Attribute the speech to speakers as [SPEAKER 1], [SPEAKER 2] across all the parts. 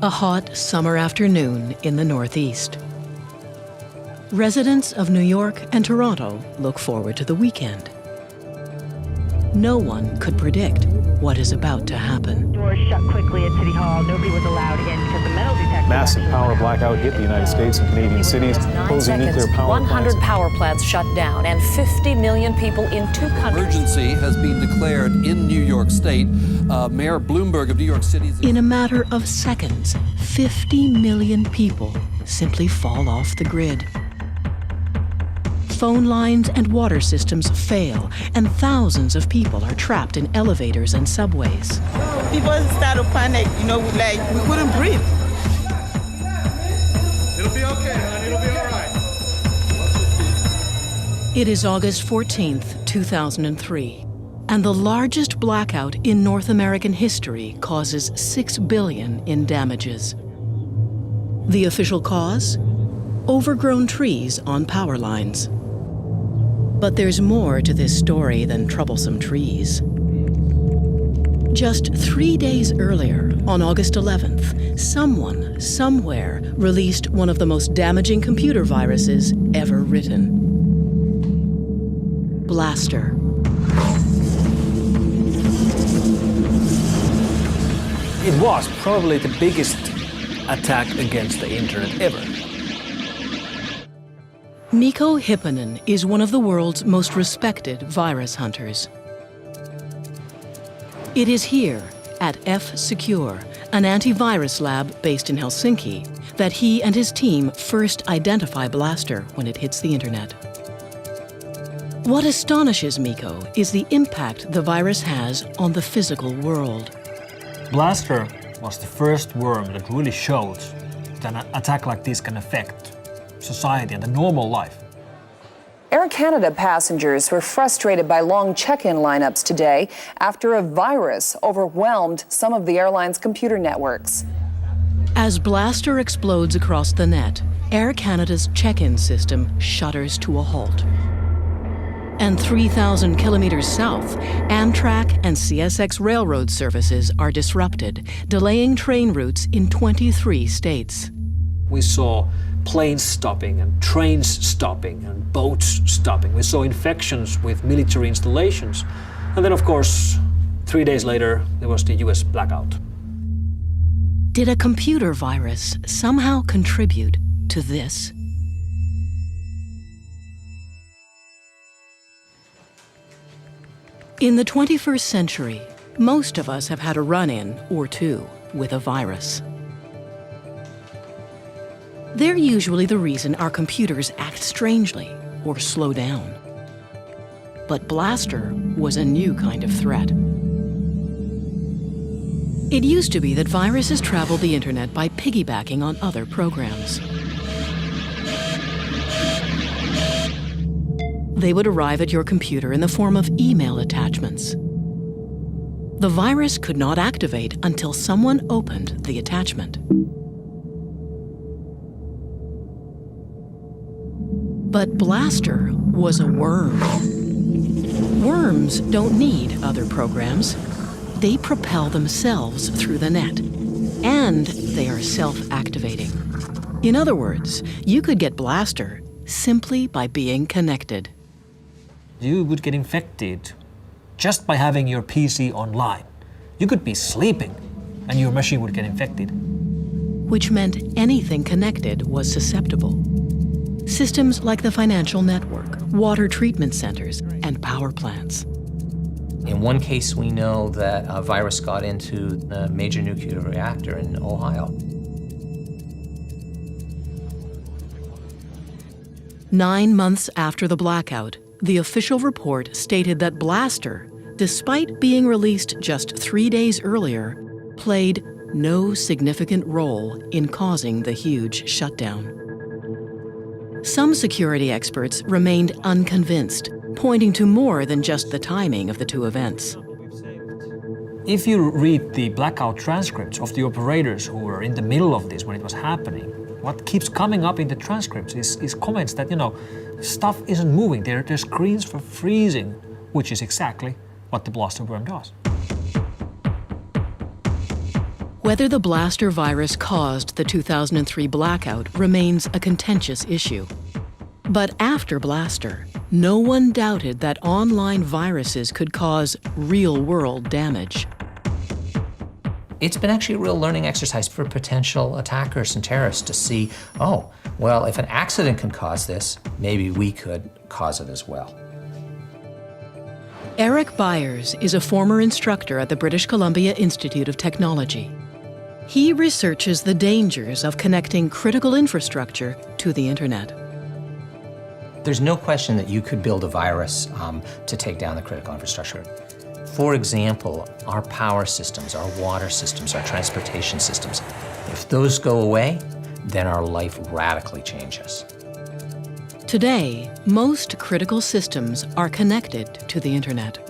[SPEAKER 1] A hot summer afternoon in the Northeast. Residents of New York and Toronto look forward to the weekend. No one could predict what is about to happen.
[SPEAKER 2] Doors shut quickly at City Hall. Nobody was allowed in because the metal detector...
[SPEAKER 3] Massive power blackout hit the United States and Canadian cities, closing nuclear power
[SPEAKER 4] 100 power plants shut down and 50 million people in 2 countries.
[SPEAKER 5] Emergency has been declared in New York State. Mayor Bloomberg of New York City...
[SPEAKER 1] In a matter of seconds, 50 million people simply fall off the grid. Phone lines and water systems fail, and thousands of people are trapped in elevators and subways.
[SPEAKER 6] People start to panic, like we couldn't breathe.
[SPEAKER 7] It'll be okay, honey, it'll be all right.
[SPEAKER 1] It is August 14th, 2003, and the largest blackout in North American history causes $6 billion in damages. The official cause? Overgrown trees on power lines. But there's more to this story than troublesome trees. Just 3 days earlier, on August 11th, someone, somewhere, released one of the most damaging computer viruses ever written. Blaster.
[SPEAKER 8] It was probably the biggest attack against the internet ever.
[SPEAKER 1] Mikko Hyppönen is one of the world's most respected virus hunters. It is here, at F-Secure, an antivirus lab based in Helsinki, that he and his team first identify Blaster when it hits the internet. What astonishes Mikko is the impact the virus has on the physical world.
[SPEAKER 8] Blaster was the first worm that really showed that an attack like this can affect society and the normal life.
[SPEAKER 4] Air Canada passengers were frustrated by long check-in lineups today after a virus overwhelmed some of the airline's computer networks.
[SPEAKER 1] As Blaster explodes across the net, Air Canada's check-in system shudders to a halt. And 3,000 kilometers south, Amtrak and CSX railroad services are disrupted, delaying train routes in 23 states.
[SPEAKER 8] We saw planes stopping and trains stopping and boats stopping. We saw infections with military installations. And then, of course, 3 days later, there was the US blackout.
[SPEAKER 1] Did a computer virus somehow contribute to this? In the 21st century, most of us have had a run-in or two with a virus. They're usually the reason our computers act strangely or slow down. But Blaster was a new kind of threat. It used to be that viruses traveled the internet by piggybacking on other programs. They would arrive at your computer in the form of email attachments. The virus could not activate until someone opened the attachment. But Blaster was a worm. Worms don't need other programs. They propel themselves through the net, and they are self-activating. In other words, you could get Blaster simply by being connected.
[SPEAKER 8] You would get infected just by having your PC online. You could be sleeping and your machine would get infected.
[SPEAKER 1] Which meant anything connected was susceptible. Systems like the financial network, water treatment centers, and power plants.
[SPEAKER 9] In one case, we know that a virus got into a major nuclear reactor in Ohio.
[SPEAKER 1] 9 months after the blackout, the official report stated that Blaster, despite being released just 3 days earlier, played no significant role in causing the huge shutdown. Some security experts remained unconvinced, pointing to more than just the timing of the two events.
[SPEAKER 8] If you read the blackout transcripts of the operators who were in the middle of this when it was happening, what keeps coming up in the transcripts is comments that, stuff isn't moving. Their screens were freezing, which is exactly what the Blaster worm does.
[SPEAKER 1] Whether the blaster virus caused the 2003 blackout remains a contentious issue. But after Blaster, no one doubted that online viruses could cause real-world damage.
[SPEAKER 9] It's been actually a real learning exercise for potential attackers and terrorists to see, oh, well, if an accident can cause this, maybe we could cause it as well.
[SPEAKER 1] Eric Byers is a former instructor at the British Columbia Institute of Technology. He researches the dangers of connecting critical infrastructure to the internet.
[SPEAKER 9] There's no question that you could build a virus to take down the critical infrastructure. For example, our power systems, our water systems, our transportation systems, if those go away, then our life radically changes.
[SPEAKER 1] Today, most critical systems are connected to the internet.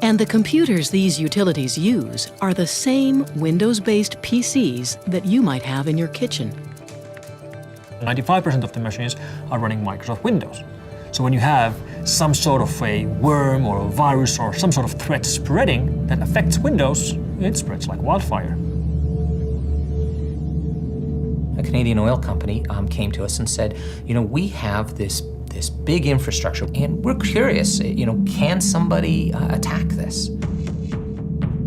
[SPEAKER 1] And the computers these utilities use are the same Windows-based PCs that you might have in your kitchen.
[SPEAKER 8] 95% of the machines are running Microsoft Windows. So when you have some sort of a worm or a virus or some sort of threat spreading that affects Windows, it spreads like wildfire.
[SPEAKER 9] A Canadian oil company came to us and said, you know, we have this big infrastructure and we're curious, you know, can somebody attack this?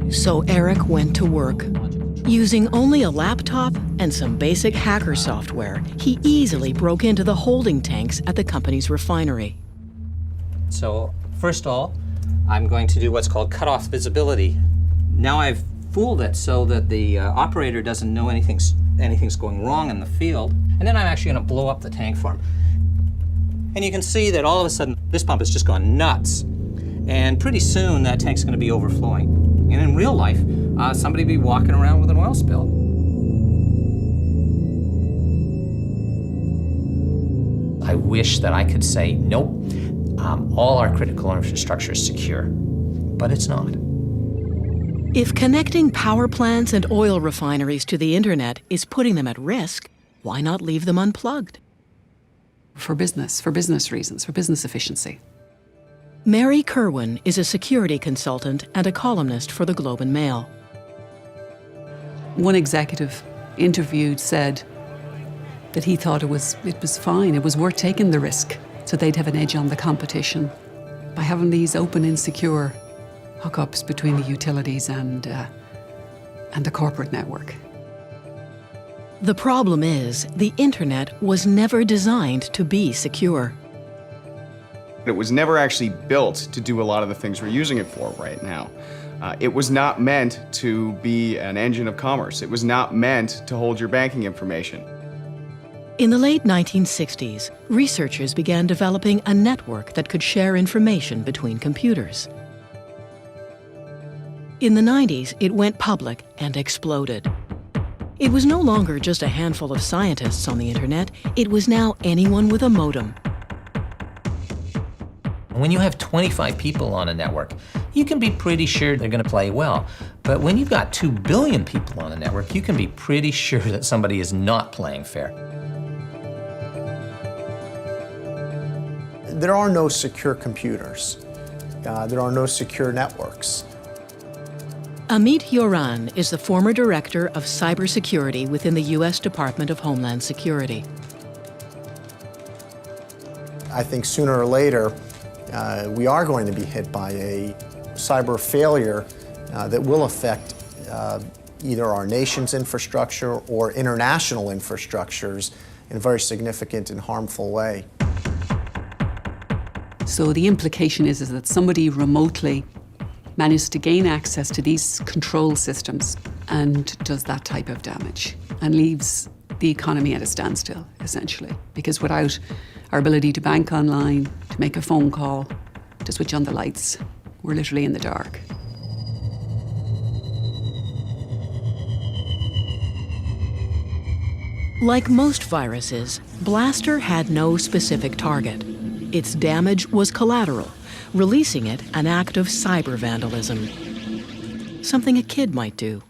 [SPEAKER 1] So Eric went to work. Using only a laptop and some basic hacker software, he easily broke into the holding tanks at the company's refinery.
[SPEAKER 9] So first of all, I'm going to do what's called cutoff visibility. Now I've fooled it so that the operator doesn't know anything's going wrong in the field. And then I'm actually going to blow up the tank for him. And you can see that all of a sudden, this pump has just gone nuts. And pretty soon, that tank's going to be overflowing. And in real life, somebody will be walking around with an oil spill. I wish that I could say, nope, all our critical infrastructure is secure. But it's not.
[SPEAKER 1] If connecting power plants and oil refineries to the internet is putting them at risk, why not leave them unplugged?
[SPEAKER 10] For business reasons, for business efficiency.
[SPEAKER 1] Mary Kerwin is a security consultant and a columnist for the Globe and Mail.
[SPEAKER 10] One executive interviewed said that he thought it was fine, it was worth taking the risk, so they'd have an edge on the competition by having these open and secure hookups between the utilities and the corporate network.
[SPEAKER 1] The problem is, the internet was never designed to be secure.
[SPEAKER 11] It was never actually built to do a lot of the things we're using it for right now. It was not meant to be an engine of commerce. It was not meant to hold your banking information.
[SPEAKER 1] In the late 1960s, researchers began developing a network that could share information between computers. In the 90s, it went public and exploded. It was no longer just a handful of scientists on the internet, it was now anyone with a modem.
[SPEAKER 9] When you have 25 people on a network, you can be pretty sure they're going to play well. But when you've got 2 billion people on a network, you can be pretty sure that somebody is not playing fair.
[SPEAKER 12] There are no secure computers. There are no secure networks.
[SPEAKER 1] Amit Yoran is the former director of cybersecurity within the U.S. Department of Homeland Security.
[SPEAKER 12] I think sooner or later, we are going to be hit by a cyber failure that will affect either our nation's infrastructure or international infrastructures in a very significant and harmful way.
[SPEAKER 10] So the implication is that somebody remotely managed to gain access to these control systems and does that type of damage and leaves the economy at a standstill, essentially. Because without our ability to bank online, to make a phone call, to switch on the lights, we're literally in the dark.
[SPEAKER 1] Like most viruses, Blaster had no specific target. Its damage was collateral, releasing it an act of cyber vandalism. Something a kid might do.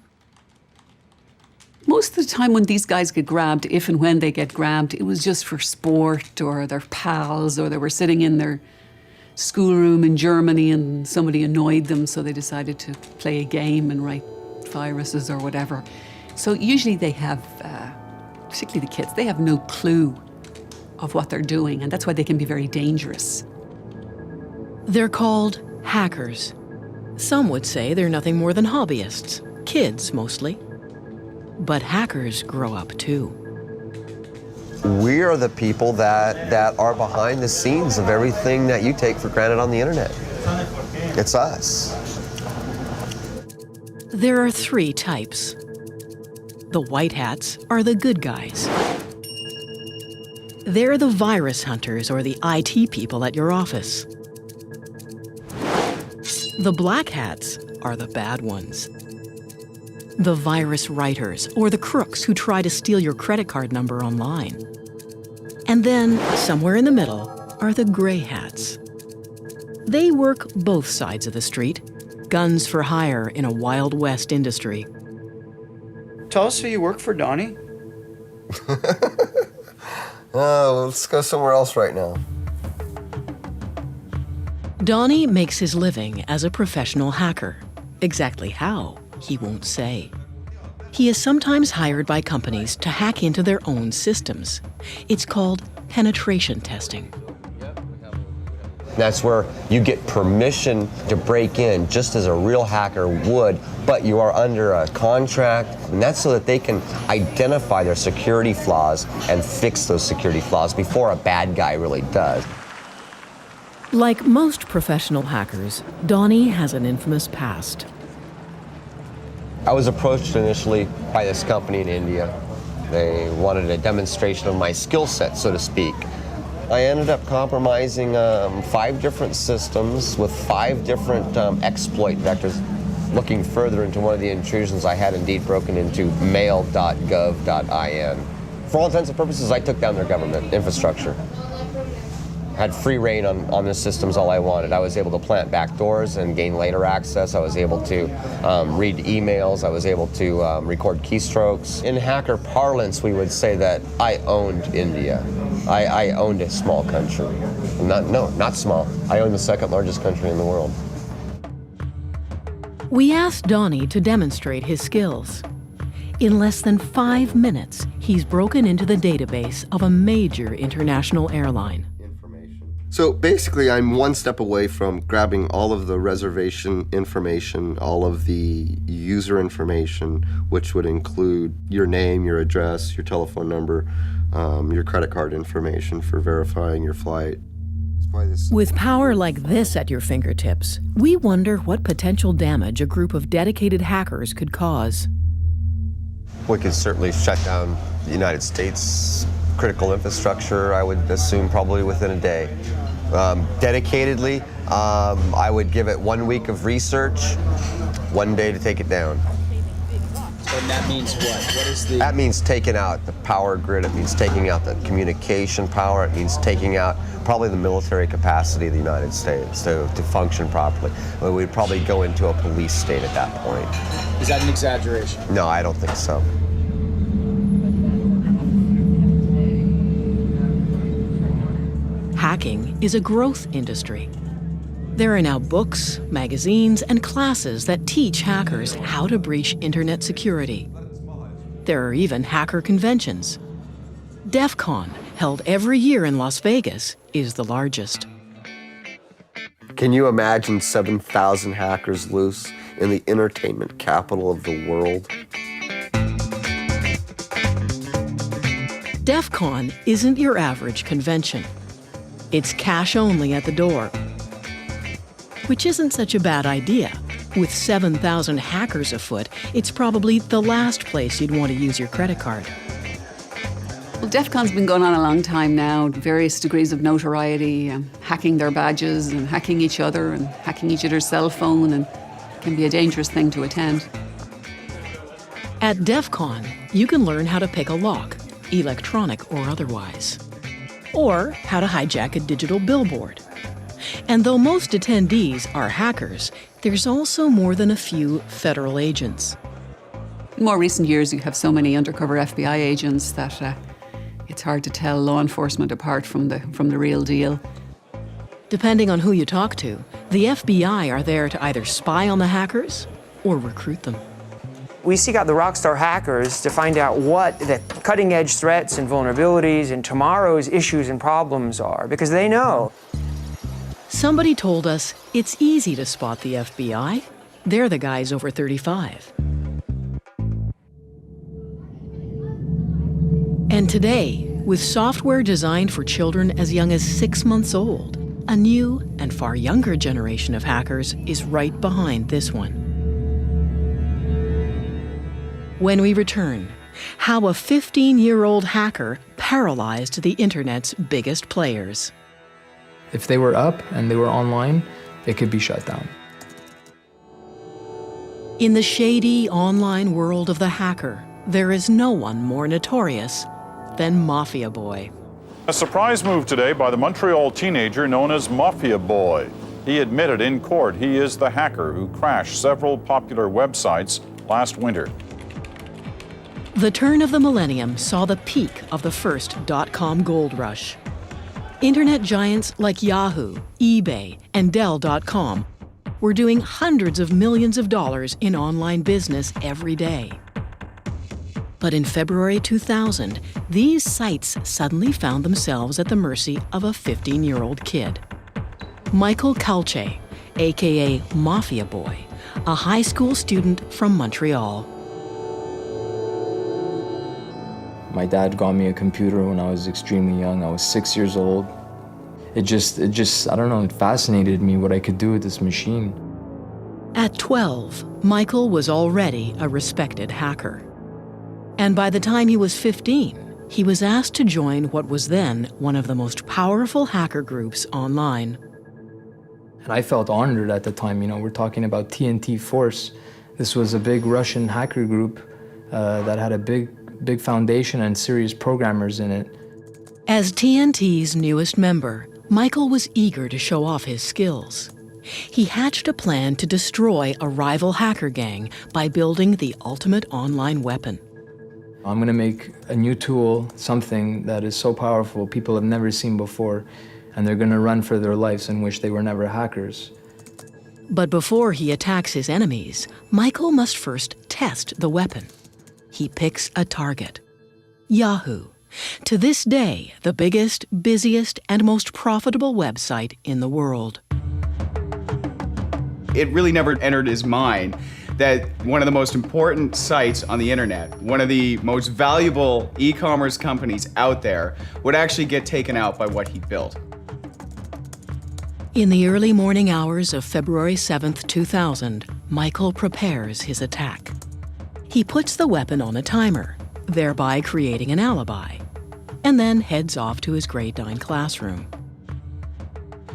[SPEAKER 10] Most of the time when these guys get grabbed, if and when they get grabbed, it was just for sport or their pals, or they were sitting in their schoolroom in Germany and somebody annoyed them, so they decided to play a game and write viruses or whatever. So usually they have, particularly the kids, they have no clue of what they're doing, and that's why they can be very dangerous.
[SPEAKER 1] They're called hackers. Some would say they're nothing more than hobbyists, kids mostly. But hackers grow up too.
[SPEAKER 13] We are the people that are behind the scenes of everything that you take for granted on the internet. It's us.
[SPEAKER 1] There are three types. The white hats are the good guys. They're the virus hunters or the IT people at your office. The black hats are the bad ones. The virus writers or the crooks who try to steal your credit card number online. And then, somewhere in the middle, are the gray hats. They work both sides of the street, guns for hire in a Wild West industry.
[SPEAKER 14] Tell us who you work for, Donnie.
[SPEAKER 13] Let's go somewhere else right now.
[SPEAKER 1] Donnie makes his living as a professional hacker. Exactly how, he won't say. He is sometimes hired by companies to hack into their own systems. It's called penetration testing.
[SPEAKER 13] That's where you get permission to break in just as a real hacker would, but you are under a contract, and that's so that they can identify their security flaws and fix those security flaws before a bad guy really does.
[SPEAKER 1] Like most professional hackers, Donnie has an infamous past.
[SPEAKER 13] I was approached initially by this company in India. They wanted a demonstration of my skill set, so to speak. I ended up compromising 5 different systems with 5 different exploit vectors. Looking further into one of the intrusions, I had indeed broken into mail.gov.in. For all intents and purposes, I took down their government infrastructure. Had free reign on the systems all I wanted. I was able to plant back doors and gain later access. I was able to read emails. I was able to record keystrokes. In hacker parlance, we would say that I owned India. I owned a small country. Not small. I owned the 2nd largest country in the world.
[SPEAKER 1] We asked Donnie to demonstrate his skills. In less than 5 minutes, he's broken into the database of a major international airline.
[SPEAKER 13] So basically, I'm one step away from grabbing all of the reservation information, all of the user information, which would include your name, your address, your telephone number, your credit card information for verifying your flight.
[SPEAKER 1] With power like this at your fingertips, we wonder what potential damage a group of dedicated hackers could cause.
[SPEAKER 13] We could certainly shut down the United States critical infrastructure, I would assume, probably within a day. Dedicatedly, I would give it 1 week of research, 1 day to take it down.
[SPEAKER 14] And that means what? What is the...
[SPEAKER 13] That means taking out the power grid, it means taking out the communication power, it means taking out probably the military capacity of the United States to function properly. We'd probably go into a police state at that point.
[SPEAKER 14] Is that an exaggeration?
[SPEAKER 13] No, I don't think so.
[SPEAKER 1] Hacking is a growth industry. There are now books, magazines, and classes that teach hackers how to breach internet security. There are even hacker conventions. DEF CON, held every year in Las Vegas, is the largest.
[SPEAKER 13] Can you imagine 7,000 hackers loose in the entertainment capital of the world?
[SPEAKER 1] DEF CON isn't your average convention. It's cash only at the door, which isn't such a bad idea. With 7,000 hackers afoot, it's probably the last place you'd want to use your credit card.
[SPEAKER 10] Well, DEF CON's been going on a long time now, various degrees of notoriety, hacking their badges and hacking each other and hacking each other's cell phone, and can be a dangerous thing to attend.
[SPEAKER 1] At DEF CON, you can learn how to pick a lock, electronic or otherwise, or how to hijack a digital billboard. And though most attendees are hackers, there's also more than a few federal agents.
[SPEAKER 10] In more recent years, you have so many undercover FBI agents that it's hard to tell law enforcement apart from the real deal.
[SPEAKER 1] Depending on who you talk to, the FBI are there to either spy on the hackers or recruit them.
[SPEAKER 15] We seek out the rockstar hackers to find out what the cutting-edge threats and vulnerabilities and tomorrow's issues and problems are, because they know.
[SPEAKER 1] Somebody told us it's easy to spot the FBI. They're the guys over 35. And today, with software designed for children as young as 6 months old, a new and far younger generation of hackers is right behind this one. When we return, how a 15-year-old hacker paralyzed the internet's biggest players.
[SPEAKER 16] If they were up and they were online, they could be shut down.
[SPEAKER 1] In the shady online world of the hacker, there is no one more notorious than Mafia Boy.
[SPEAKER 17] A surprise move today by the Montreal teenager known as Mafia Boy. He admitted in court he is the hacker who crashed several popular websites last winter.
[SPEAKER 1] The turn of the millennium saw the peak of the first dot-com gold rush. Internet giants like Yahoo, eBay, and Dell.com were doing hundreds of millions of dollars in online business every day. But in February 2000, these sites suddenly found themselves at the mercy of a 15-year-old kid. Michael Calce, aka Mafia Boy, a high school student from Montreal.
[SPEAKER 16] My dad got me a computer when I was extremely young. I was 6 years old. It just, I don't know, it fascinated me what I could do with this machine.
[SPEAKER 1] At 12, Michael was already a respected hacker. And by the time he was 15, he was asked to join what was then one of the most powerful hacker groups online.
[SPEAKER 16] And I felt honored at the time. You know, we're talking about TNT Force. This was a big Russian hacker group that had a big foundation and serious programmers in it.
[SPEAKER 1] As TNT's newest member, Michael was eager to show off his skills. He hatched a plan to destroy a rival hacker gang by building the ultimate online weapon.
[SPEAKER 16] I'm going to make a new tool, something that is so powerful people have never seen before, and they're going to run for their lives and wish they were never hackers.
[SPEAKER 1] But before he attacks his enemies, Michael must first test the weapon. He picks a target: Yahoo, to this day the biggest, busiest, and most profitable website in the world.
[SPEAKER 11] It really never entered his mind that one of the most important sites on the internet, one of the most valuable e-commerce companies out there, would actually get taken out by what he built.
[SPEAKER 1] In the early morning hours of February 7th, 2000, Michael prepares his attack. He puts the weapon on a timer, thereby creating an alibi, and then heads off to his grade 9 classroom.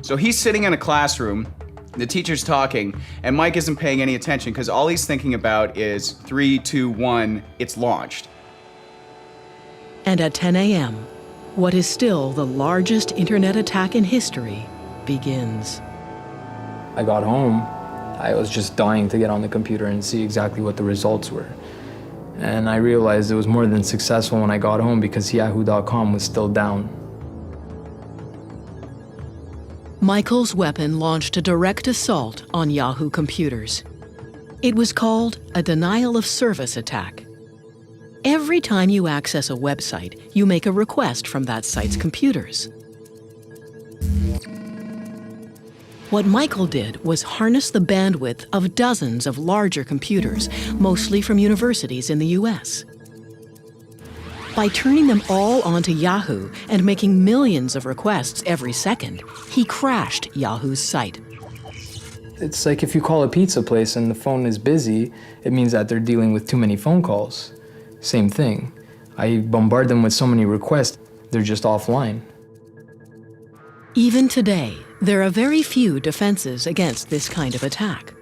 [SPEAKER 11] So he's sitting in a classroom, the teacher's talking, and Mike isn't paying any attention because all he's thinking about is 3, 2, 1, it's launched.
[SPEAKER 1] And at 10 a.m., what is still the largest internet attack in history begins.
[SPEAKER 16] I got home, I was just dying to get on the computer and see exactly what the results were. And I realized it was more than successful when I got home because Yahoo.com was still down.
[SPEAKER 1] Michael's weapon launched a direct assault on Yahoo computers. It was called a denial of service attack. Every time you access a website, you make a request from that site's computers. What Michael did was harness the bandwidth of dozens of larger computers, mostly from universities in the US. By turning them all onto Yahoo and making millions of requests every second, he crashed Yahoo's site.
[SPEAKER 16] It's like if you call a pizza place and the phone is busy, it means that they're dealing with too many phone calls. Same thing. I bombard them with so many requests, they're just offline.
[SPEAKER 1] Even today, there are very few defenses against this kind of attack.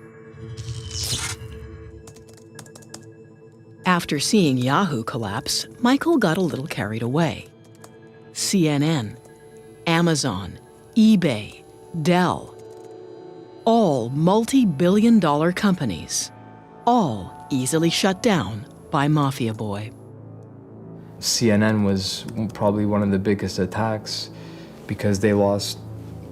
[SPEAKER 1] After seeing Yahoo collapse, Michael got a little carried away. CNN, Amazon, eBay, Dell, all multi-billion-dollar companies, all easily shut down by Mafia Boy.
[SPEAKER 16] CNN was probably one of the biggest attacks because they lost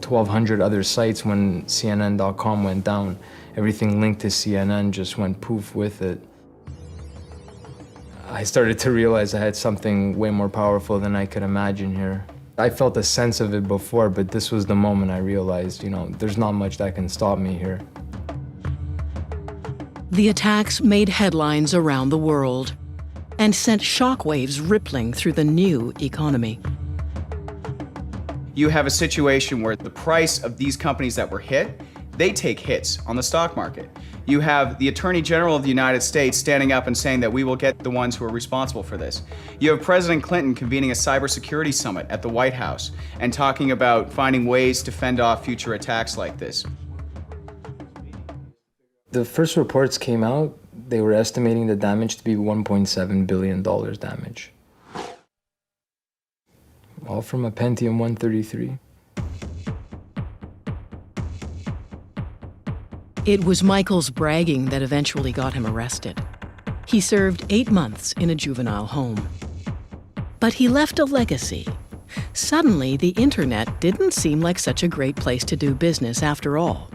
[SPEAKER 16] 1,200 other sites when CNN.com went down. Everything linked to CNN just went poof with it. I started to realize I had something way more powerful than I could imagine here. I felt a sense of it before, but this was the moment I realized, there's not much that can stop me here.
[SPEAKER 1] The attacks made headlines around the world and sent shockwaves rippling through the new economy.
[SPEAKER 11] You have a situation where the price of these companies that were hit, they take hits on the stock market. You have the Attorney General of the United States standing up and saying that we will get the ones who are responsible for this. You have President Clinton convening a cybersecurity summit at the White House and talking about finding ways to fend off future attacks like this.
[SPEAKER 16] The first reports came out, they were estimating the damage to be $1.7 billion damage. All from a Pentium 133.
[SPEAKER 1] It was Michael's bragging that eventually got him arrested. He served 8 months in a juvenile home. But he left a legacy. Suddenly, the internet didn't seem like such a great place to do business after all.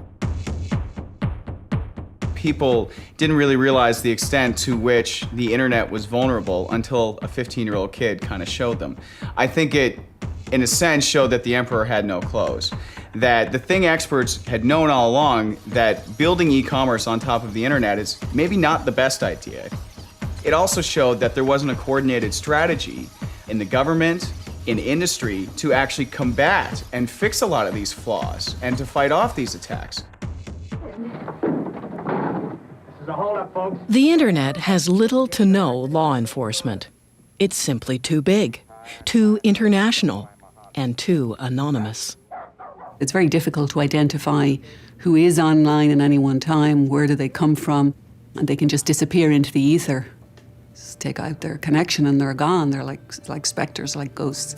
[SPEAKER 11] People didn't really realize the extent to which the internet was vulnerable until a 15-year-old kid kind of showed them. I think it, in a sense, showed that the emperor had no clothes. That the thing experts had known all along, that building e-commerce on top of the internet is maybe not the best idea. It also showed that there wasn't a coordinated strategy in the government, in industry, to actually combat and fix a lot of these flaws and to fight off these attacks.
[SPEAKER 1] The internet has little to no law enforcement. It's simply too big, too international, and too anonymous.
[SPEAKER 10] It's very difficult to identify who is online at any one time, where do they come from, and they can just disappear into the ether. Just take out their connection and they're gone. They're like specters, like ghosts.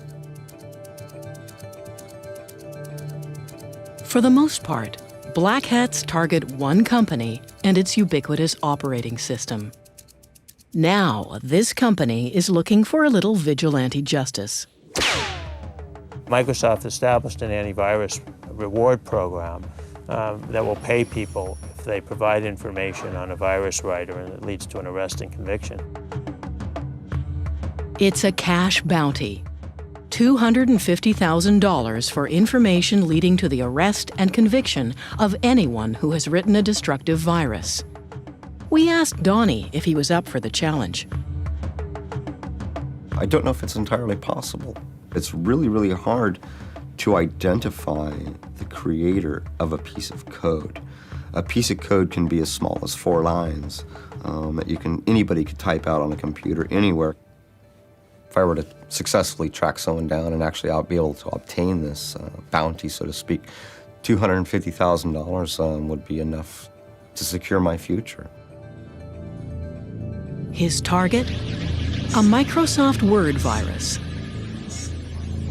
[SPEAKER 1] For the most part, black hats target one company and its ubiquitous operating system. Now, this company is looking for a little vigilante justice.
[SPEAKER 18] Microsoft established an antivirus reward program that will pay people if they provide information on a virus writer and it leads to an arrest and conviction.
[SPEAKER 1] It's a cash bounty. $250,000 for information leading to the arrest and conviction of anyone who has written a destructive virus. We asked Donnie if he was up for the challenge.
[SPEAKER 19] I don't know if it's entirely possible. It's really, really hard to identify the creator of a piece of code. A piece of code can be as small as 4 lines that anybody could type out on a computer anywhere. If I were to successfully track someone down and actually I'll be able to obtain this bounty, so to speak, $250,000 would be enough to secure my future.
[SPEAKER 1] His target? A Microsoft Word virus.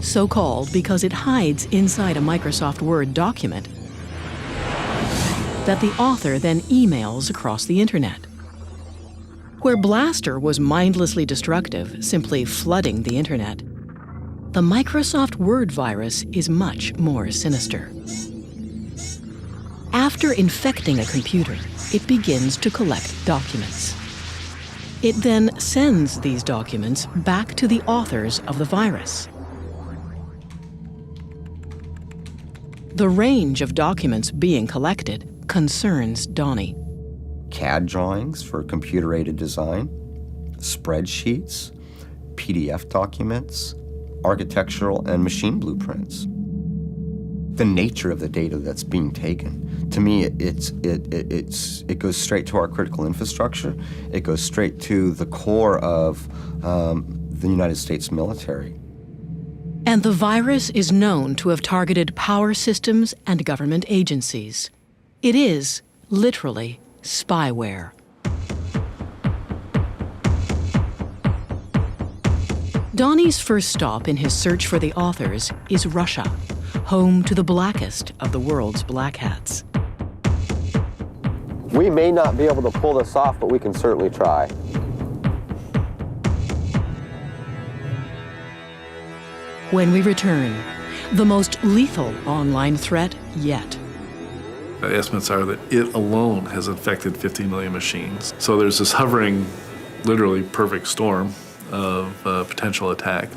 [SPEAKER 1] So called because it hides inside a Microsoft Word document that the author then emails across the internet. Where Blaster was mindlessly destructive, simply flooding the internet, the Microsoft Word virus is much more sinister. After infecting a computer, it begins to collect documents. It then sends these documents back to the authors of the virus. The range of documents being collected concerns Donnie.
[SPEAKER 19] CAD drawings for computer-aided design, spreadsheets, PDF documents, architectural and machine blueprints. The nature of the data that's being taken, to me, it goes straight to our critical infrastructure. It goes straight to the core of the United States military.
[SPEAKER 1] And the virus is known to have targeted power systems and government agencies. It is, literally, spyware. Donnie's first stop in his search for the authors is Russia, home to the blackest of the world's black hats.
[SPEAKER 13] We may not be able to pull this off, but we can certainly try.
[SPEAKER 1] When we return, the most lethal online threat yet.
[SPEAKER 20] The estimates are that it alone has infected 50 million machines. So there's this hovering literally perfect storm of potential attack.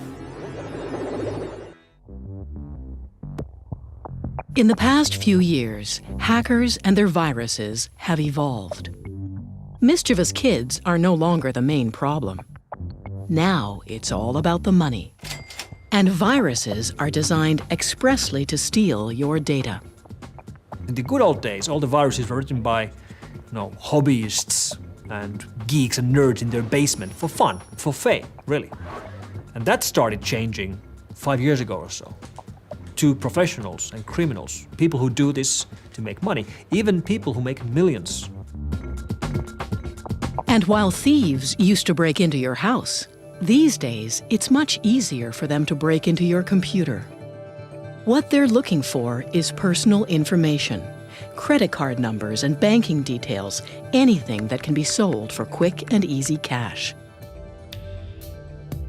[SPEAKER 1] In the past few years, hackers and their viruses have evolved. Mischievous kids are no longer the main problem. Now it's all about the money. And viruses are designed expressly to steal your data.
[SPEAKER 8] In the good old days, all the viruses were written by, hobbyists and geeks and nerds in their basement for fun, for fame, really. And that started changing 5 years ago or so. To professionals and criminals, people who do this to make money, even people who make millions.
[SPEAKER 1] And while thieves used to break into your house, these days it's much easier for them to break into your computer. What they're looking for is personal information, credit card numbers and banking details, anything that can be sold for quick and easy cash.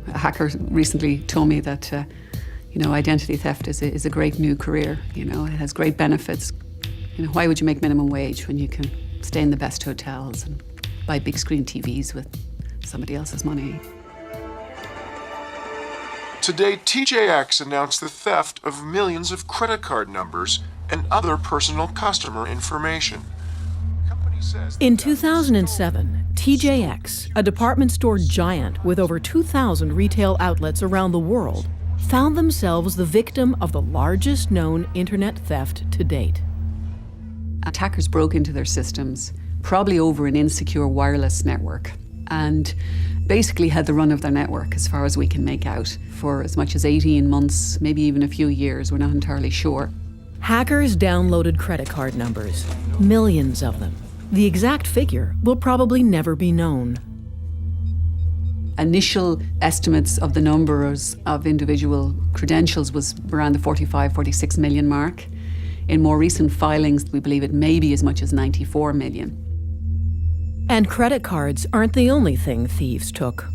[SPEAKER 10] A hacker recently told me that identity theft is a great new career. It has great benefits. Why would you make minimum wage when you can stay in the best hotels and buy big screen TVs with somebody else's money?
[SPEAKER 21] Today, TJX announced the theft of millions of credit card numbers and other personal customer information.
[SPEAKER 1] In 2007, TJX, a department store giant with over 2,000 retail outlets around the world, found themselves the victim of the largest known internet theft to date.
[SPEAKER 10] Attackers broke into their systems, probably over an insecure wireless network, and basically had the run of their network as far as we can make out for as much as 18 months, maybe even a few years, we're not entirely sure.
[SPEAKER 1] Hackers downloaded credit card numbers, millions of them. The exact figure will probably never be known.
[SPEAKER 10] Initial estimates of the numbers of individual credentials was around the 45, 46 million mark. In more recent filings, we believe it may be as much as 94 million.
[SPEAKER 1] And credit cards aren't the only thing thieves took.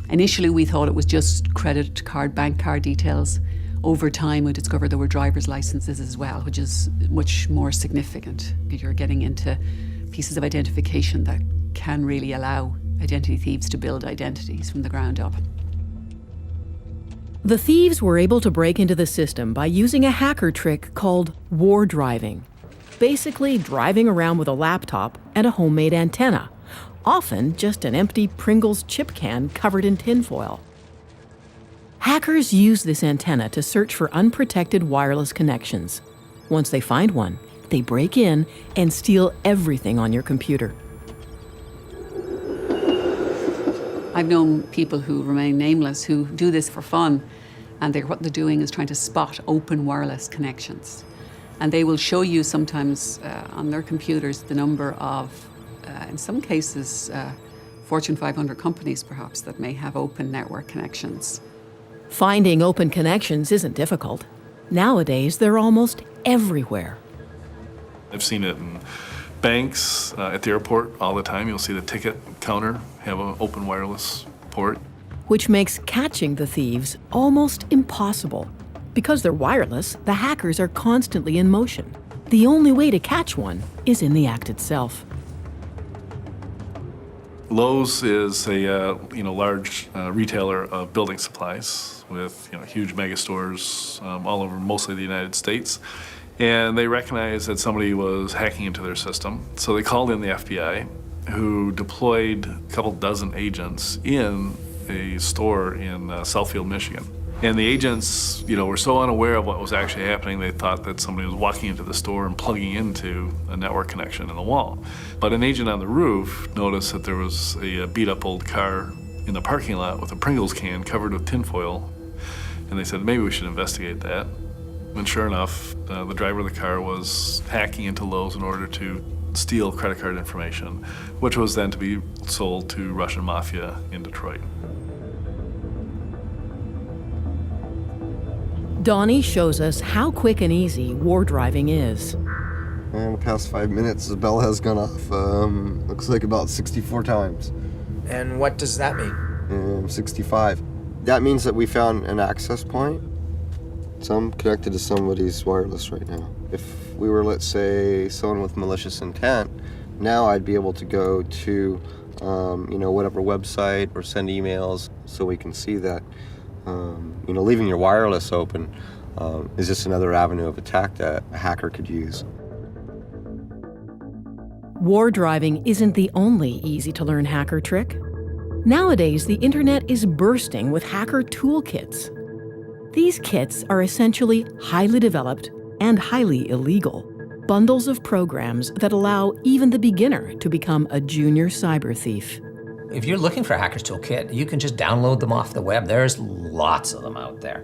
[SPEAKER 10] Initially, we thought it was just credit card, bank card details. Over time, we discovered there were driver's licenses as well, which is much more significant. You're getting into pieces of identification that can really allow identity thieves to build identities from the ground up.
[SPEAKER 1] The thieves were able to break into the system by using a hacker trick called war driving. Basically, driving around with a laptop and a homemade antenna, often just an empty Pringles chip can covered in tinfoil. Hackers use this antenna to search for unprotected wireless connections. Once they find one, they break in and steal everything on your computer.
[SPEAKER 10] I've known people who remain nameless who do this for fun, and what they're doing is trying to spot open wireless connections. And they will show you sometimes on their computers the number of, in some cases, Fortune 500 companies perhaps that may have open network connections.
[SPEAKER 1] Finding open connections isn't difficult. Nowadays, they're almost everywhere.
[SPEAKER 20] I've seen it in banks, at the airport all the time. You'll see the ticket counter have an open wireless port.
[SPEAKER 1] Which makes catching the thieves almost impossible. Because they're wireless, the hackers are constantly in motion. The only way to catch one is in the act itself.
[SPEAKER 20] Lowe's is a large retailer of building supplies with huge mega stores all over mostly the United States. And they recognized that somebody was hacking into their system. So they called in the FBI, who deployed a couple dozen agents in a store in Southfield, Michigan. And the agents, were so unaware of what was actually happening, they thought that somebody was walking into the store and plugging into a network connection in the wall. But an agent on the roof noticed that there was a beat-up old car in the parking lot with a Pringles can covered with tinfoil. And they said, maybe we should investigate that. And sure enough, the driver of the car was hacking into Lowe's in order to steal credit card information, which was then to be sold to Russian mafia in Detroit.
[SPEAKER 1] Donnie shows us how quick and easy war driving is.
[SPEAKER 22] In the past 5 minutes, the bell has gone off, looks like about 64 times.
[SPEAKER 14] And what does that mean?
[SPEAKER 22] 65. That means that we found an access point. So I'm connected to somebody's wireless right now. If we were, let's say, someone with malicious intent, now I'd be able to go to whatever website or send emails so we can see that, leaving your wireless open is just another avenue of attack that a hacker could use.
[SPEAKER 1] War driving isn't the only easy-to-learn hacker trick. Nowadays, the internet is bursting with hacker toolkits. These kits are essentially highly developed and highly illegal bundles of programs that allow even the beginner to become a junior cyber thief.
[SPEAKER 9] If you're looking for a hacker's toolkit, you can just download them off the web. There's lots of them out there.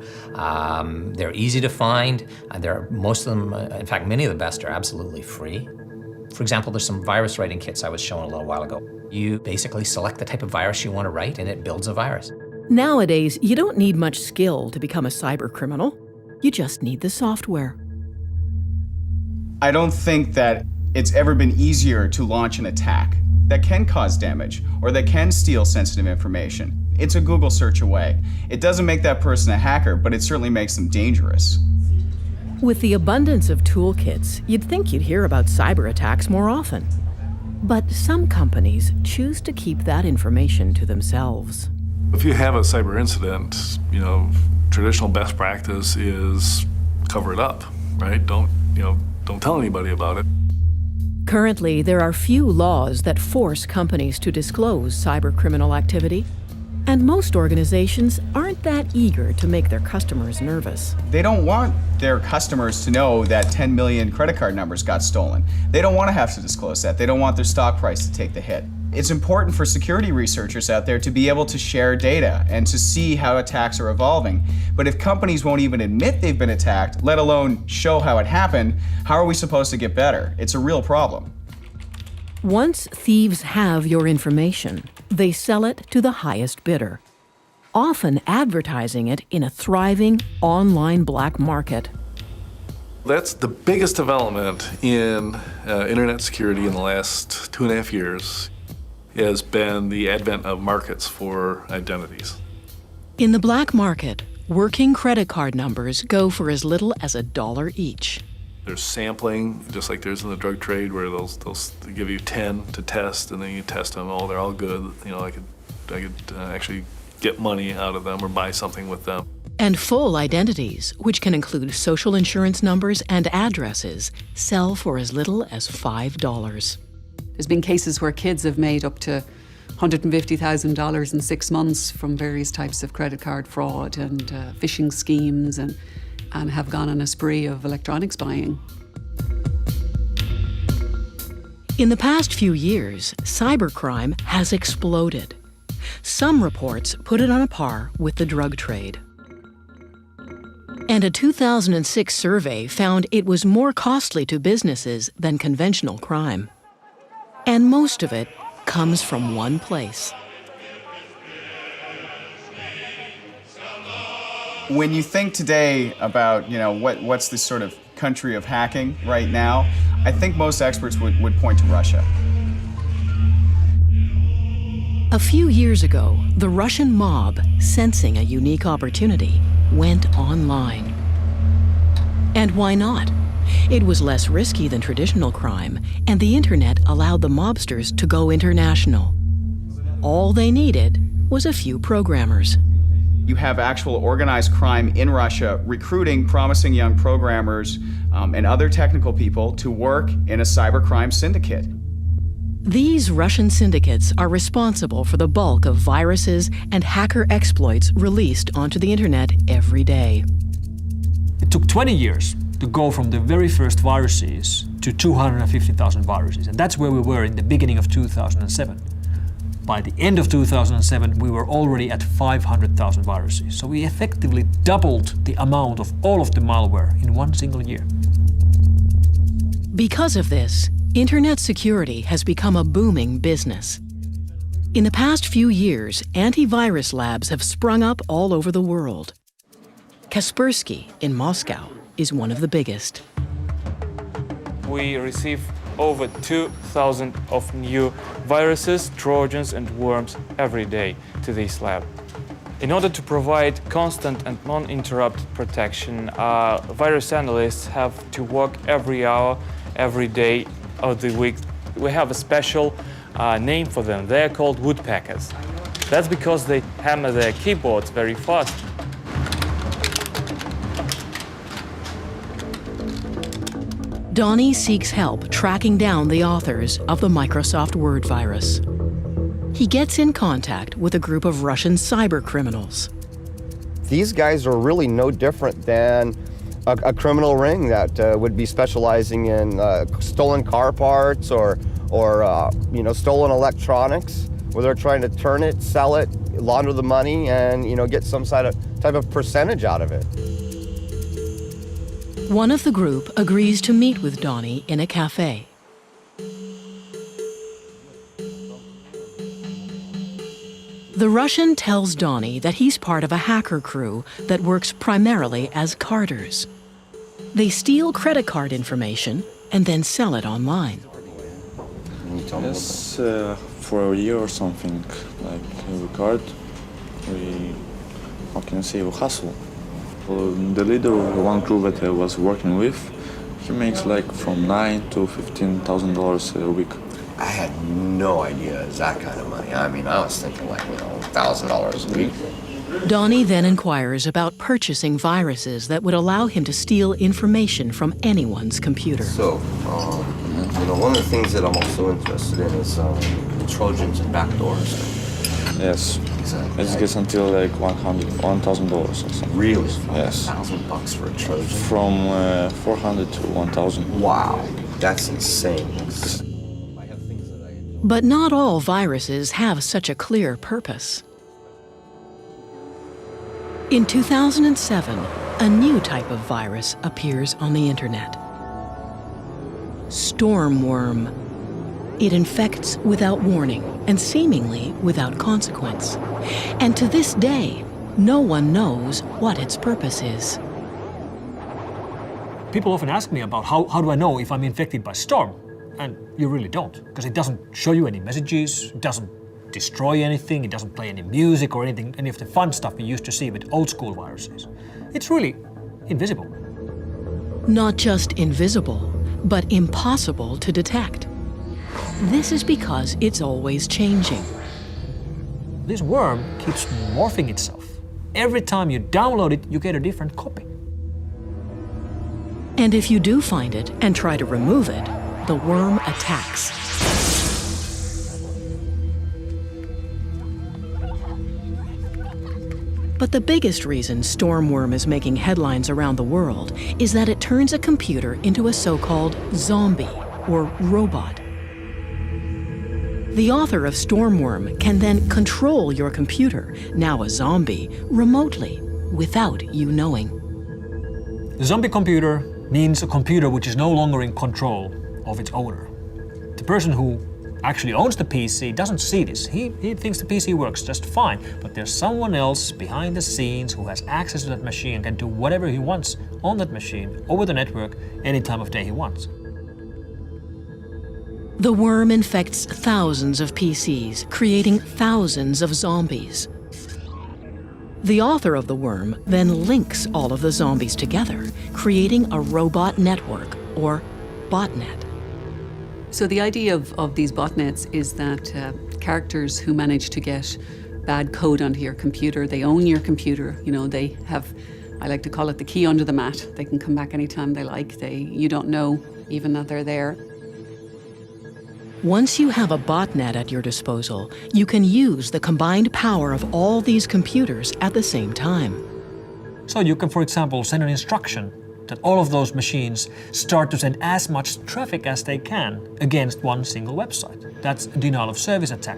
[SPEAKER 9] They're easy to find. Most of them, in fact, many of the best are absolutely free. For example, there's some virus writing kits I was showing a little while ago. You basically select the type of virus you want to write and it builds a virus.
[SPEAKER 1] Nowadays, you don't need much skill to become a cyber criminal. You just need the software.
[SPEAKER 11] I don't think that it's ever been easier to launch an attack that can cause damage or that can steal sensitive information. It's a Google search away. It doesn't make that person a hacker, but it certainly makes them dangerous.
[SPEAKER 1] With the abundance of toolkits, you'd think you'd hear about cyber attacks more often. But some companies choose to keep that information to themselves.
[SPEAKER 20] If you have a cyber incident, traditional best practice is cover it up, right? Don't tell anybody about it.
[SPEAKER 1] Currently, there are few laws that force companies to disclose cyber criminal activity, and most organizations aren't that eager to make their customers nervous.
[SPEAKER 11] They don't want their customers to know that 10 million credit card numbers got stolen. They don't want to have to disclose that. They don't want their stock price to take the hit. It's important for security researchers out there to be able to share data and to see how attacks are evolving. But if companies won't even admit they've been attacked, let alone show how it happened, how are we supposed to get better? It's a real problem.
[SPEAKER 1] Once thieves have your information, they sell it to the highest bidder, often advertising it in a thriving online black market.
[SPEAKER 20] That's the biggest development in internet security in the last 2.5 years. Has been the advent of markets for identities.
[SPEAKER 1] In the black market, working credit card numbers go for as little as $1 each.
[SPEAKER 20] There's sampling, just like there's in the drug trade, where they'll give you 10 to test, and then you test them. Oh, they're all good. I could actually get money out of them or buy something with them.
[SPEAKER 1] And full identities, which can include social insurance numbers and addresses, sell for as little as $5.
[SPEAKER 10] There's been cases where kids have made up to $150,000 in 6 months from various types of credit card fraud and phishing schemes and have gone on a spree of electronics buying.
[SPEAKER 1] In the past few years, cybercrime has exploded. Some reports put it on a par with the drug trade. And a 2006 survey found it was more costly to businesses than conventional crime. And most of it comes from one place.
[SPEAKER 11] When you think today about, what's this sort of country of hacking right now, I think most experts would point to Russia.
[SPEAKER 1] A few years ago, the Russian mob, sensing a unique opportunity, went online. And why not? It was less risky than traditional crime, and the internet allowed the mobsters to go international. All they needed was a few programmers.
[SPEAKER 11] You have actual organized crime in Russia recruiting promising young programmers and other technical people to work in a cybercrime syndicate.
[SPEAKER 1] These Russian syndicates are responsible for the bulk of viruses and hacker exploits released onto the internet every day.
[SPEAKER 8] It took 20 years to go from the very first viruses to 250,000 viruses, and that's where we were in the beginning of 2007. By the end of 2007, we were already at 500,000 viruses. So we effectively doubled the amount of all of the malware in one single year.
[SPEAKER 1] Because of this, internet security has become a booming business. In the past few years, antivirus labs have sprung up all over the world. Kaspersky in Moscow is one of the biggest.
[SPEAKER 2] We receive over 2,000 of new viruses, trojans and worms every day to this lab. In order to provide constant and non-interrupted protection, virus analysts have to work every hour, every day of the week. We have a special name for them. They're called woodpeckers. That's because they hammer their keyboards very fast.
[SPEAKER 1] Donnie seeks help tracking down the authors of the Microsoft Word virus. He gets in contact with a group of Russian cyber criminals.
[SPEAKER 13] These guys are really no different than a criminal ring that would be specializing in stolen car parts or stolen electronics, where they're trying to turn it, sell it, launder the money, and get some type of percentage out of it.
[SPEAKER 1] One of the group agrees to meet with Donnie in a cafe. The Russian tells Donnie that he's part of a hacker crew that works primarily as carders. They steal credit card information and then sell it online.
[SPEAKER 3] Yes, for a year or something, like every card, we hustle. The leader of the one crew that I was working with, he makes like from $9,000 to $15,000 a week.
[SPEAKER 19] I had no idea it was that kind of money. I mean, I was thinking like, $1,000 a week.
[SPEAKER 1] Donnie then inquires about purchasing viruses that would allow him to steal information from anyone's computer.
[SPEAKER 19] So, one of the things that I'm also interested in is Trojans and backdoors.
[SPEAKER 3] Yes.
[SPEAKER 19] Exactly.
[SPEAKER 3] It gets until like $1,000 or something.
[SPEAKER 19] Really?
[SPEAKER 3] Yes.
[SPEAKER 19] $1,000 for a Trojan?
[SPEAKER 3] From 400 to 1,000.
[SPEAKER 19] Wow, that's insane.
[SPEAKER 1] But not all viruses have such a clear purpose. In 2007, a new type of virus appears on the internet. Stormworm. It infects without warning and seemingly without consequence. And to this day, no one knows what its purpose is.
[SPEAKER 8] People often ask me about how do I know if I'm infected by storm? And you really don't, because it doesn't show you any messages, it doesn't destroy anything, it doesn't play any music or anything, any of the fun stuff we used to see with old school viruses. It's really invisible.
[SPEAKER 1] Not just invisible, but impossible to detect. This is because it's always changing.
[SPEAKER 8] This worm keeps morphing itself. Every time you download it, you get a different copy.
[SPEAKER 1] And if you do find it and try to remove it, the worm attacks. But the biggest reason Stormworm is making headlines around the world is that it turns a computer into a so-called zombie or robot. The author of Stormworm can then control your computer, now a zombie, remotely, without you knowing.
[SPEAKER 8] The zombie computer means a computer which is no longer in control of its owner. The person who actually owns the PC doesn't see this. He thinks the PC works just fine, but there's someone else behind the scenes who has access to that machine and can do whatever he wants on that machine, over the network, any time of day he wants.
[SPEAKER 1] The worm infects thousands of PCs, creating thousands of zombies. The author of the worm then links all of the zombies together, creating a robot network, or botnet.
[SPEAKER 10] So the idea of these botnets is that characters who manage to get bad code onto your computer, they own your computer, they have, I like to call it the key under the mat. They can come back anytime they like. You don't know even that they're there.
[SPEAKER 1] Once you have a botnet at your disposal, you can use the combined power of all these computers at the same time.
[SPEAKER 8] So you can, for example, send an instruction that all of those machines start to send as much traffic as they can against one single website. That's a denial of service attack.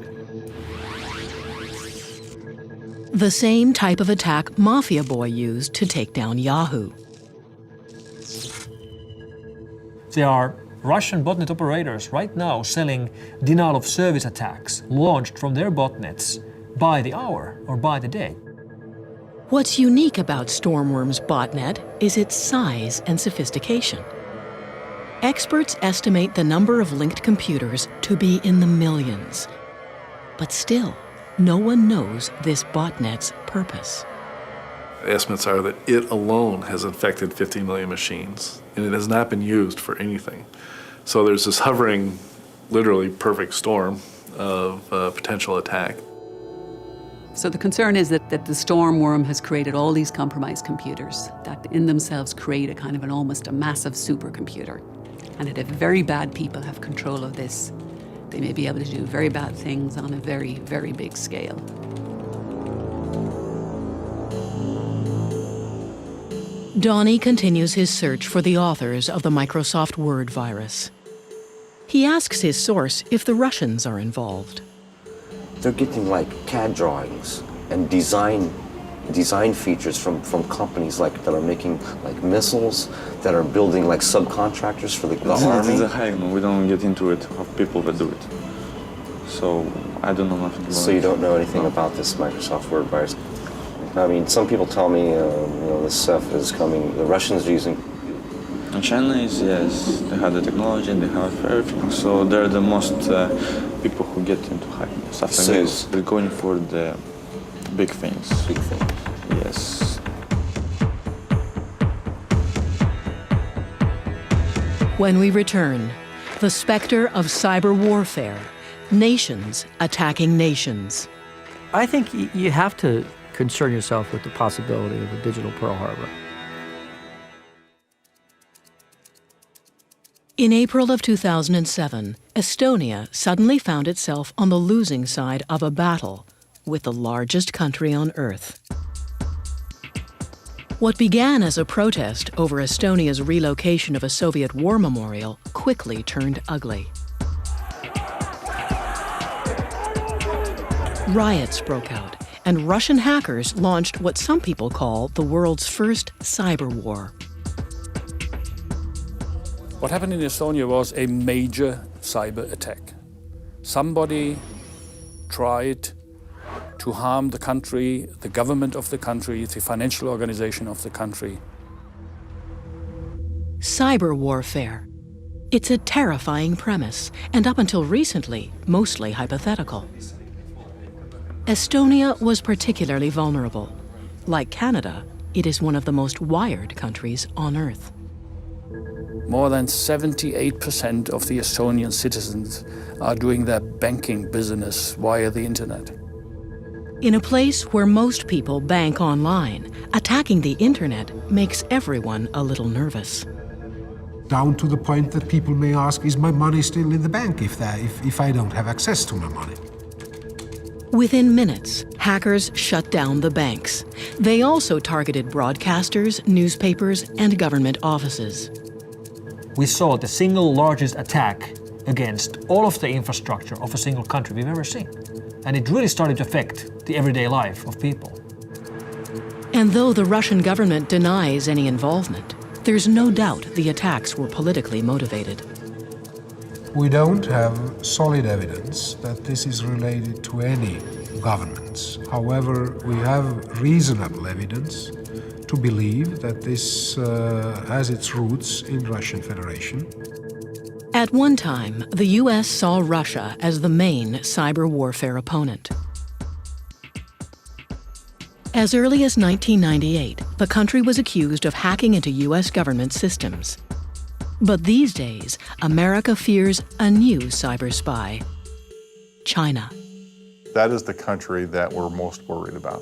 [SPEAKER 1] The same type of attack Mafia Boy used to take down Yahoo.
[SPEAKER 8] There are Russian botnet operators right now selling denial of service attacks launched from their botnets by the hour or by the day.
[SPEAKER 1] What's unique about Stormworm's botnet is its size and sophistication. Experts estimate the number of linked computers to be in the millions. But still, no one knows this botnet's purpose.
[SPEAKER 20] Estimates are that it alone has infected 50 million machines, and it has not been used for anything. So there's this hovering, literally perfect storm of potential attack.
[SPEAKER 10] So the concern is that the storm worm has created all these compromised computers that in themselves create a kind of almost a massive supercomputer. And that if very bad people have control of this, they may be able to do very bad things on a very, very big scale.
[SPEAKER 1] Donnie continues his search for the authors of the Microsoft Word virus. He asks his source if the Russians are involved.
[SPEAKER 5] They're getting like CAD drawings and design features from companies like that are making like missiles, that are building like subcontractors for the army.
[SPEAKER 3] It's a hack, we don't get into it of people that do it. So I don't know nothing about it.
[SPEAKER 5] So you don't know anything about this Microsoft Word virus? I mean, some people tell me, this stuff is coming, the Russians are using.
[SPEAKER 3] And China is, yes, they have the technology and they have everything. So they're the most people who get into hacking stuff like this. They're going for the big things.
[SPEAKER 5] Big things.
[SPEAKER 3] Yes.
[SPEAKER 1] When we return, the specter of cyber warfare, nations attacking nations.
[SPEAKER 6] I think you have to concern yourself with the possibility of a digital Pearl Harbor.
[SPEAKER 1] In April of 2007, Estonia suddenly found itself on the losing side of a battle with the largest country on Earth. What began as a protest over Estonia's relocation of a Soviet war memorial quickly turned ugly. Riots broke out, and Russian hackers launched what some people call the world's first cyber war.
[SPEAKER 23] What happened in Estonia was a major cyber attack. Somebody tried to harm the country, the government of the country, the financial organization of the country.
[SPEAKER 1] Cyber warfare. It's a terrifying premise, and up until recently, mostly hypothetical. Estonia was particularly vulnerable. Like Canada, it is one of the most wired countries on Earth.
[SPEAKER 23] More than 78% of the Estonian citizens are doing their banking business via the internet.
[SPEAKER 1] In a place where most people bank online, attacking the internet makes everyone a little nervous.
[SPEAKER 24] Down to the point that people may ask, is my money still in the bank if I don't have access to my money?
[SPEAKER 1] Within minutes, hackers shut down the banks. They also targeted broadcasters, newspapers, and government offices.
[SPEAKER 8] We saw the single largest attack against all of the infrastructure of a single country we've ever seen. And it really started to affect the everyday life of people.
[SPEAKER 1] And though the Russian government denies any involvement, there's no doubt the attacks were politically motivated.
[SPEAKER 24] We don't have solid evidence that this is related to any governments. However, we have reasonable evidence to believe that this has its roots in Russian Federation.
[SPEAKER 1] At one time, the US saw Russia as the main cyber warfare opponent. As early as 1998, the country was accused of hacking into US government systems. But these days, America fears a new cyber spy, China.
[SPEAKER 17] That is the country that we're most worried about.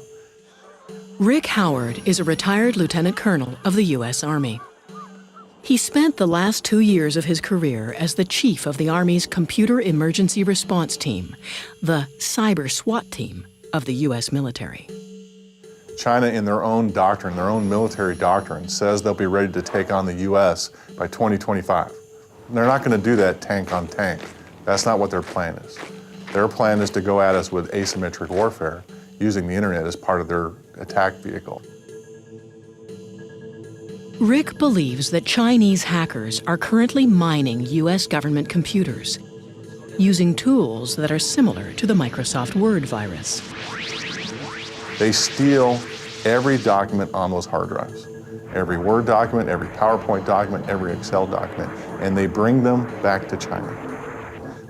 [SPEAKER 1] Rick Howard is a retired lieutenant colonel of the US Army. He spent the last 2 years of his career as the chief of the Army's Computer Emergency Response Team, the cyber SWAT team of the US military.
[SPEAKER 17] China, in their own doctrine, their own military doctrine, says they'll be ready to take on the US by 2025. They're not going to do that tank on tank. That's not what their plan is. Their plan is to go at us with asymmetric warfare, using the internet as part of their attack vehicle.
[SPEAKER 1] Rick believes that Chinese hackers are currently mining US government computers, using tools that are similar to the Microsoft Word virus.
[SPEAKER 17] They steal every document on those hard drives. Every Word document, every PowerPoint document, every Excel document, and they bring them back to China.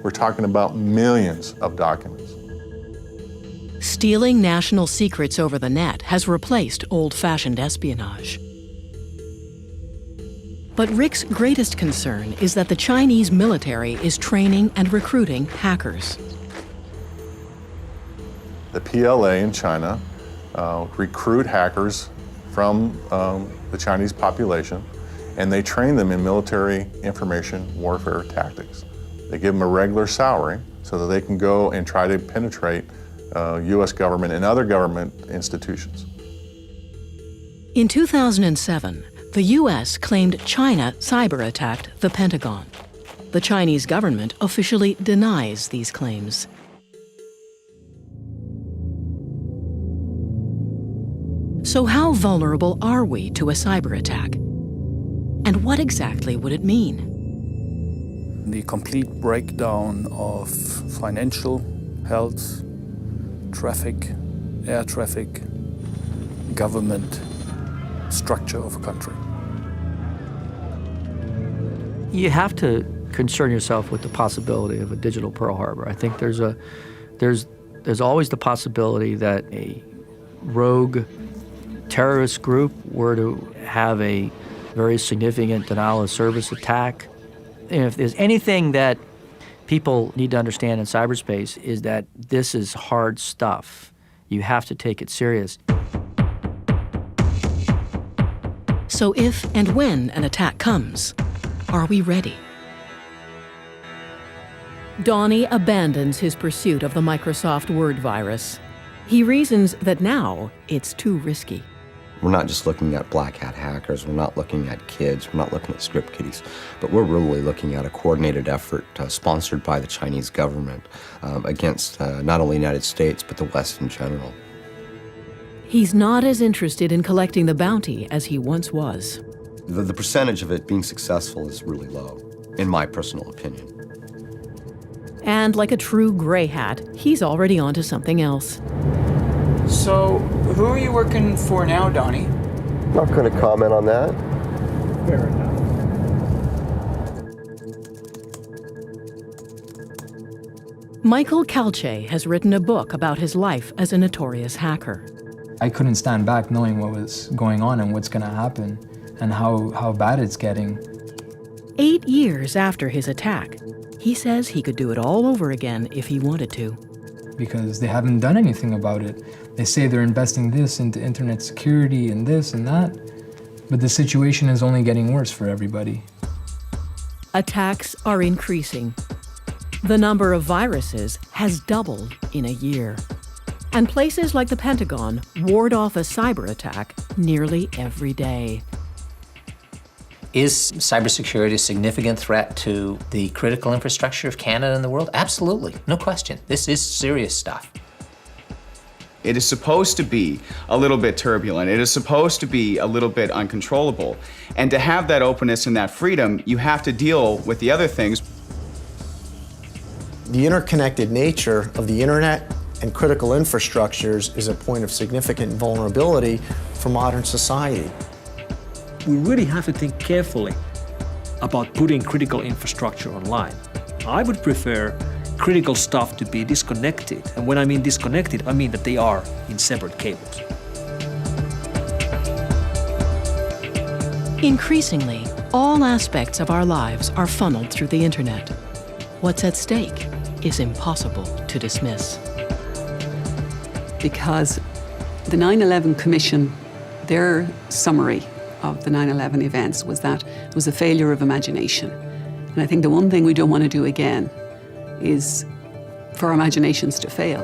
[SPEAKER 17] We're talking about millions of documents.
[SPEAKER 1] Stealing national secrets over the net has replaced old-fashioned espionage. But Rick's greatest concern is that the Chinese military is training and recruiting hackers.
[SPEAKER 17] The PLA in China recruit hackers from the Chinese population, and they train them in military information warfare tactics. They give them a regular salary so that they can go and try to penetrate U.S. government and other government institutions.
[SPEAKER 1] In 2007, the U.S. claimed China cyber-attacked the Pentagon. The Chinese government officially denies these claims. So how vulnerable are we to a cyber-attack? And what exactly would it mean?
[SPEAKER 23] The complete breakdown of financial, health, traffic, air traffic, government, structure of a country.
[SPEAKER 6] You have to concern yourself with the possibility of a digital Pearl Harbor. I think there's always the possibility that a rogue terrorist group were to have a very significant denial of service attack. And if there's anything that people need to understand in cyberspace is that this is hard stuff. You have to take it serious.
[SPEAKER 1] So if and when an attack comes, are we ready? Donnie abandons his pursuit of the Microsoft Word virus. He reasons that now it's too risky.
[SPEAKER 19] We're not just looking at black hat hackers, we're not looking at kids, we're not looking at script kiddies, but we're really looking at a coordinated effort sponsored by the Chinese government against not only the United States, but the West in general.
[SPEAKER 1] He's not as interested in collecting the bounty as he once was.
[SPEAKER 19] The percentage of it being successful is really low, in my personal opinion.
[SPEAKER 1] And like a true gray hat, he's already onto something else.
[SPEAKER 14] So, who are you working for now, Donnie?
[SPEAKER 22] Not going to comment on that.
[SPEAKER 14] Fair enough.
[SPEAKER 1] Michael Calce has written a book about his life as a notorious hacker.
[SPEAKER 16] I couldn't stand back knowing what was going on and what's going to happen and how bad it's getting.
[SPEAKER 1] 8 years after his attack, he says he could do it all over again if he wanted to.
[SPEAKER 16] Because they haven't done anything about it. They say they're investing this into internet security and this and that, but the situation is only getting worse for everybody.
[SPEAKER 1] Attacks are increasing. The number of viruses has doubled in a year. And places like the Pentagon ward off a cyber attack nearly every day.
[SPEAKER 9] Is cybersecurity a significant threat to the critical infrastructure of Canada and the world? Absolutely, no question. This is serious stuff.
[SPEAKER 11] It is supposed to be a little bit turbulent. It is supposed to be a little bit uncontrollable. And to have that openness and that freedom, you have to deal with the other things.
[SPEAKER 14] The interconnected nature of the internet and critical infrastructures is a point of significant vulnerability for modern society.
[SPEAKER 8] We really have to think carefully about putting critical infrastructure online. I would prefer critical stuff to be disconnected. And when I mean disconnected, I mean that they are in separate cables.
[SPEAKER 1] Increasingly, all aspects of our lives are funneled through the internet. What's at stake is impossible to dismiss.
[SPEAKER 10] Because the 9/11 Commission, their summary of the 9/11 events was that it was a failure of imagination. And I think the one thing we don't want to do again is for our imaginations to fail.